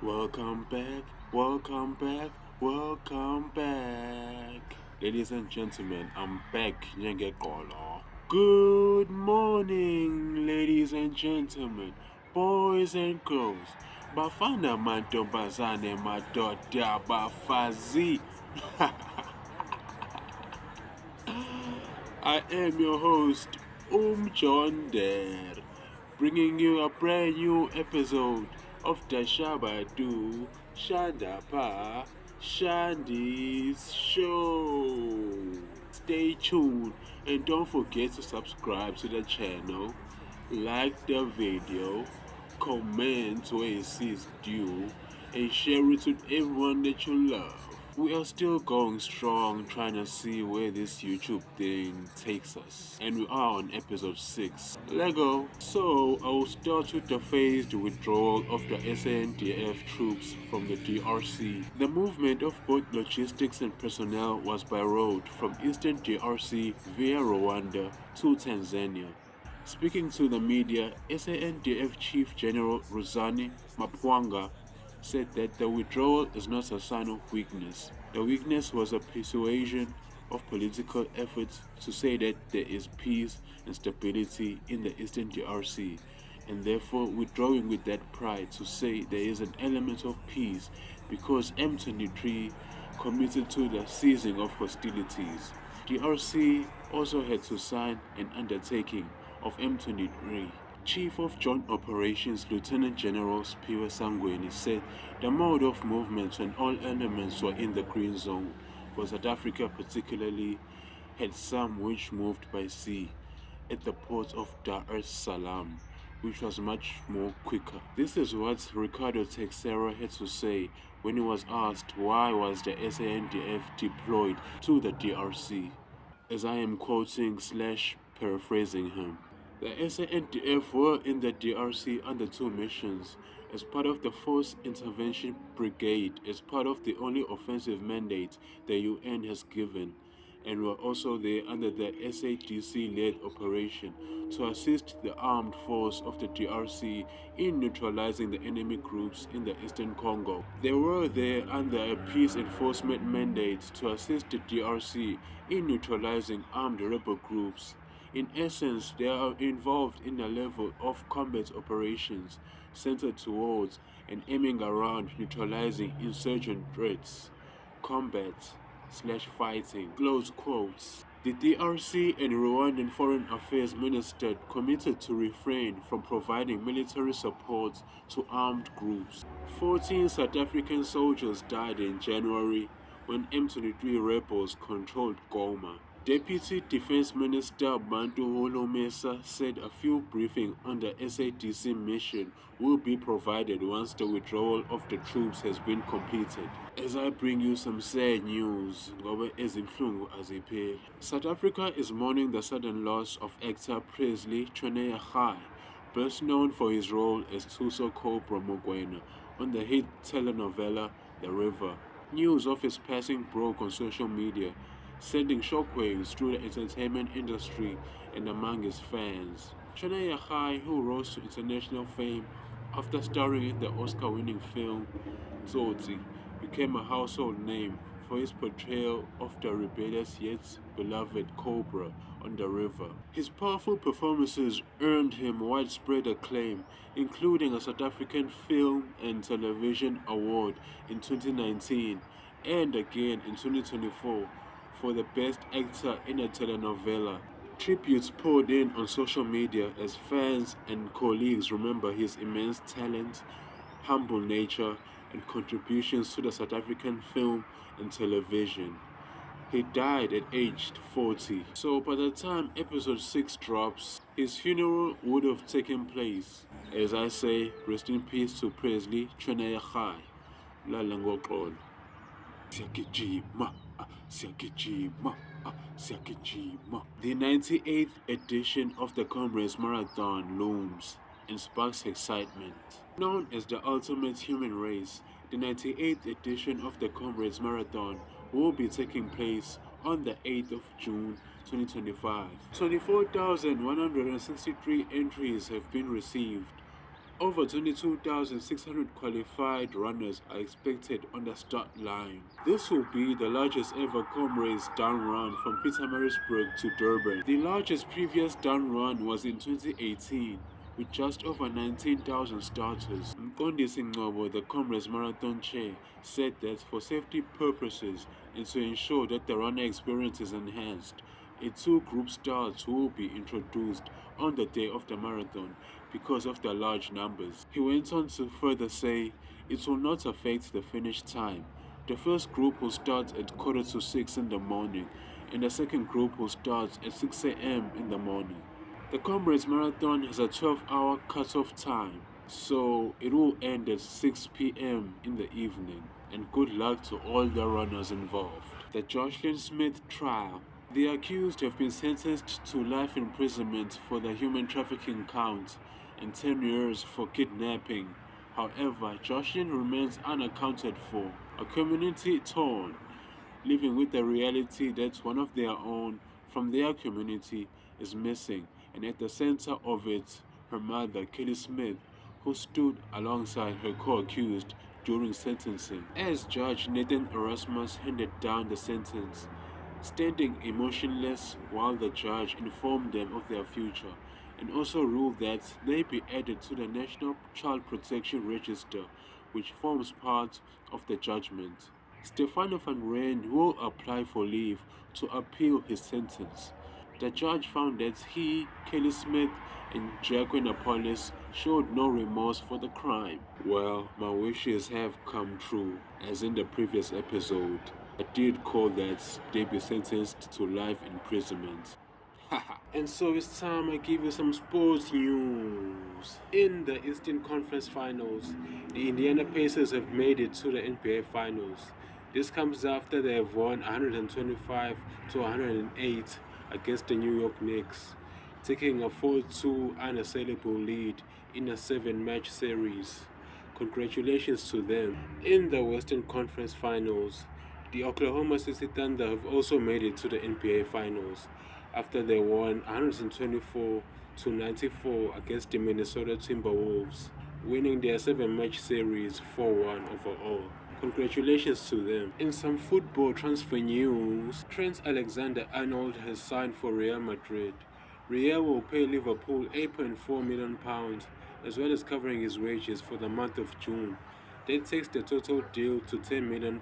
Welcome back, welcome back, welcome back. Ladies and gentlemen, I'm back. Nyangekolo. Good morning, ladies and gentlemen, boys and girls. Bafana mantombazane madoda bafazi. I am your host, John Der, bringing you a brand new episode of the Shabadu Shandapa Shandy's Show. Stay tuned and don't forget to subscribe to the channel, like the video, comment where it says due, and share it with everyone that you love. We are still going strong, trying to see where this YouTube thing takes us. And we are on episode 6. Lego. So, I will start with the phased withdrawal of the SANDF troops from the DRC. The movement of both logistics and personnel was by road from eastern DRC via Rwanda to Tanzania. Speaking to the media, SANDF Chief General Ruzani Mapwanga said that the withdrawal is not a sign of weakness. The weakness was a persuasion of political efforts to say that there is peace and stability in the Eastern DRC, and therefore withdrawing with that pride to say there is an element of peace because M23 committed to the ceasing of hostilities. DRC also had to sign an undertaking of M23. Chief of Joint Operations Lieutenant General Spiwe Sangweni said the mode of movement when all elements were in the green zone for South Africa particularly had some which moved by sea at the port of Dar es Salaam, which was much more quicker. This is what Ricardo Texera had to say when he was asked why was the SANDF deployed to the DRC, as I am quoting / paraphrasing him. The SANDF were in the DRC under 2 missions as part of the Force Intervention Brigade as part of the only offensive mandate the UN has given, and were also there under the SADC-led operation to assist the armed force of the DRC in neutralizing the enemy groups in the Eastern Congo. They were there under a peace enforcement mandate to assist the DRC in neutralizing armed rebel groups. In essence, they are involved in a level of combat operations centered towards and aiming around neutralizing insurgent threats, combat/fighting. Close quotes. The DRC and Rwandan Foreign Affairs Minister committed to refrain from providing military support to armed groups. 14 South African soldiers died in January when M23 rebels controlled Goma. Deputy Defense Minister Bantu Holomesa said a full briefing on the SADC mission will be provided once the withdrawal of the troops has been completed. As I bring you some sad news, South Africa is mourning the sudden loss of actor Presley Chweneyagae, best known for his role as Thuso Cobra Mokoena on the hit telenovela The River. News of his passing broke on social media, sending shockwaves through the entertainment industry and among his fans. Chweneyagae, who rose to international fame after starring in the Oscar-winning film Tsotsi, became a household name for his portrayal of the rebellious yet beloved Cobra on the river. His powerful performances earned him widespread acclaim, including a South African Film and Television Award in 2019 and again in 2024 for the Best Actor in a Telenovela. Tributes poured in on social media as fans and colleagues remember his immense talent, humble nature, and contributions to the South African film and television. He died at aged 40, so by the time episode 6 drops, his funeral would have taken place. As I say, rest in peace to Presley Chweneyagae. Lalangokolo. Siyagijima, siyagijima, siyagijima. The 98th edition of the Comrades Marathon looms and sparks excitement. Known as the ultimate human race, the 98th edition of the Comrades Marathon will be taking place on the 8th of June 2025. 24,163 entries have been received, Over 22,600 qualified runners are expected on the start line. This will be the largest ever Comrades down run from Pietermaritzburg to Durban. The largest previous down run was in 2018 with just over 19,000 starters. Mqondisi Ngcobo, the Comrades Marathon chair, said that for safety purposes and to ensure that the runner experience is enhanced, a two-group starts will be introduced on the day of the marathon because of the large numbers. He went on to further say it will not affect the finish time. The first group will start at 5:45 in the morning, and the second group will start at 6 a.m. in the morning. The Comrades Marathon has a 12-hour cutoff time, so it will end at 6 p.m. in the evening. And good luck to all the runners involved. The Joshlin Smith Trial. The accused have been sentenced to life imprisonment for the human trafficking count and 10 years for kidnapping. However, Joshlin remains unaccounted for, a community torn, living with the reality that one of their own from their community is missing, and at the center of it, her mother, Kelly Smith, who stood alongside her co-accused during sentencing. As Judge Nathan Erasmus handed down the sentence, standing emotionless while the judge informed them of their future, and also ruled that they be added to the National Child Protection Register, which forms part of the judgment. Stefano van Rijn will apply for leave to appeal his sentence. The judge found that he, Kelly Smith, and Jacques Napolis showed no remorse for the crime. Well, my wishes have come true, as in the previous episode. I did call that they be sentenced to life imprisonment. And so it's time I give you some sports news. In the Eastern Conference Finals, the Indiana Pacers have made it to the NBA Finals. This comes after they have won 125 to 108 against the New York Knicks, taking a 4-2 unassailable lead in a 7-match series. Congratulations to them. In the Western Conference Finals, the Oklahoma City Thunder have also made it to the NBA Finals after they won 124 to 94 against the Minnesota Timberwolves, winning their 7-match series 4-1 overall. Congratulations to them. In some football transfer news, Trent Alexander-Arnold has signed for Real Madrid. Real will pay Liverpool £8.4 million, as well as covering his wages for the month of June. That takes the total deal to £10 million.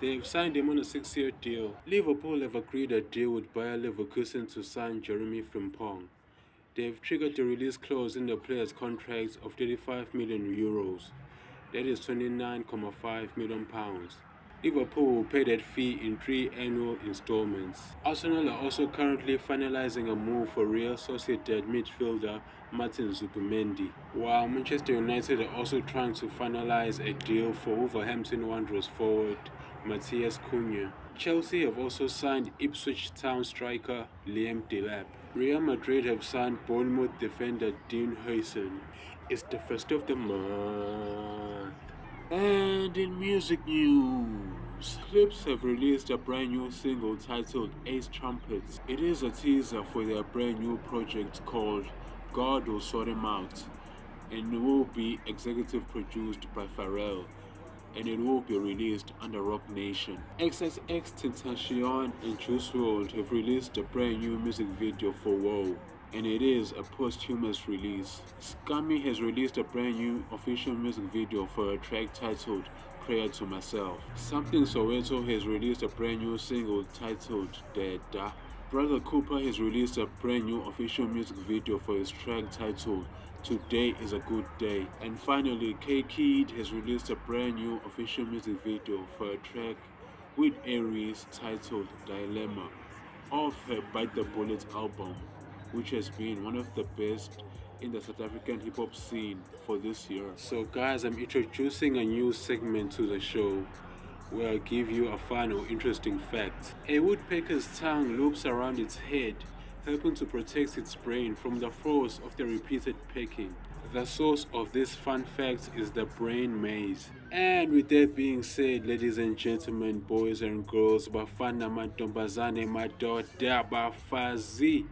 They have signed him on a 6-year deal. Liverpool have agreed a deal with Bayer Leverkusen to sign Jeremy Frimpong. They have triggered the release clause in the player's contract of €35 million. That is £29.5 million. Liverpool will pay that fee in 3 annual installments. Arsenal are also currently finalizing a move for Real Sociedad midfielder Martin Zubimendi, while Manchester United are also trying to finalize a deal for Wolverhampton Wanderers forward Matthias Cunha. Chelsea have also signed Ipswich Town striker Liam Delap. Real Madrid have signed Bournemouth defender Dean Huijsen. It's the first of the month. And in music news, Clips have released a brand new single titled Ace Trumpets. It is a teaser for their brand new project called God Will Sort Him Out, and it will be executive produced by Pharrell, and it will be released under Rock Nation. XXXTentacion and Juice WRLD have released a brand new music video for Whoa, and it is a posthumous release. Scummy has released a brand new official music video for a track titled Prayer to Myself. Something Soweto has released a brand new single titled Deda. Brother Cooper has released a brand new official music video for his track titled Today is a Good Day. And finally, K-Kid has released a brand new official music video for a track with Aries titled Dilemma off her Bite the Bullet album, which has been one of the best in the South African hip-hop scene for this year. So guys, I'm introducing a new segment to the show where I give you a fun or interesting fact. A woodpecker's tongue loops around its head, helping to protect its brain from the force of the repeated pecking. The source of this fun fact is the brain maze. And with that being said, ladies and gentlemen, boys and girls, bafana mantombazane madoda bafazi,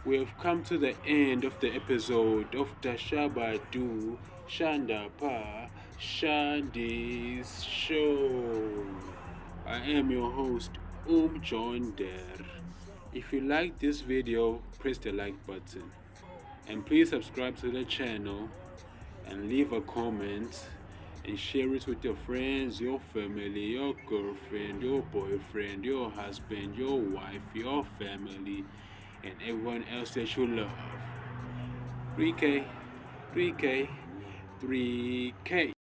We have come to the end of the episode of Dashabadu Shandapa Shandi's show. I am your host, John Der. If you like this video, press the like button. And please subscribe to the channel and leave a comment and share it with your friends, your family, your girlfriend, your boyfriend, your husband, your wife, your family, and everyone else that you love. 3K, 3K, 3K.